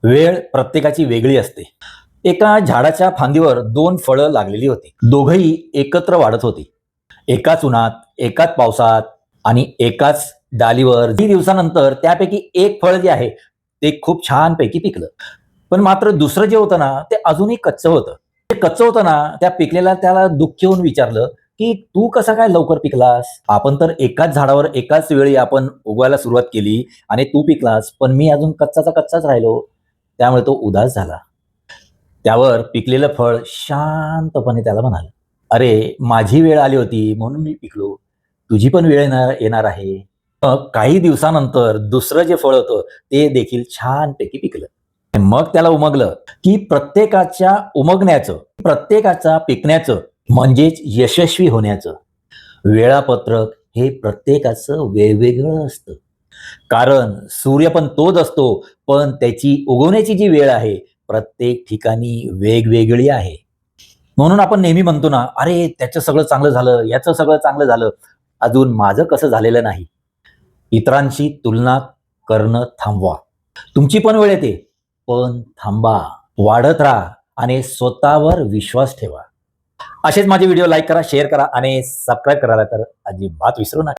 वेळ प्रत्येकाची वेगळी असते. एका झाडाच्या फांदीवर दोन फळं लागलेली होती. दोघंही एकत्र वाढत होती. एकाच उन्हात, एकाच पावसात आणि एकाच डालीवर. काही दिवसानंतर त्यापैकी एक फळ जे आहे ते खूप छानपैकी पिकलं. पण मात्र दुसरं जे होतं ना, ते अजूनही कच्चं होतं. ते कच्चं होतं ना, त्या पिकलेल्या त्याला दुःख येऊन विचारलं, की "तू कसा काय लवकर पिकलास? आपण तर एकाच झाडावर एकाच वेळी आपण उगवायला सुरुवात केली आणि तू पिकलास, पण मी अजून कच्चाचा कच्चाच राहिलो." त्यामुळे तो उदास झाला. त्यावर पिकलेलं फळ शांतपणे त्याला म्हणालं, "अरे, माझी वेळ आली होती म्हणून मी पिकलो. तुझी पण वेळ येणार येणार आहे." मग काही दिवसानंतर दुसरं जे फळ होतं ते देखील छानपैकी पिकलं. मग त्याला उमगलं, की प्रत्येकाच्या उमगण्याचं, प्रत्येकाचा पिकण्याचं म्हणजेच यशस्वी होण्याचं वेळापत्रक हे प्रत्येकाचं वेगवेगळं असतं. कारण सूर्य पण तोच असतो, पण त्याची उगवण्याची जी वेळ आहे, प्रत्येक ठिकाणी वेगवेगळी आहे. म्हणून आपण नेहमी म्हणतो ना, "अरे, त्याचं सगळं चांगलं झालं, याचं सगळं चांगलं झालं, अजून माझं कसं झालेलं नाही." इतरांशी तुलना करणं थांबवा. तुमची पण वेळ येते, पण थांबा, वाढत राहा आणि स्वतःवर विश्वास ठेवा. असेच माझे व्हिडिओ लाईक करा, शेअर करा आणि सबस्क्राईब करायला तर अजिबात विसरू नका.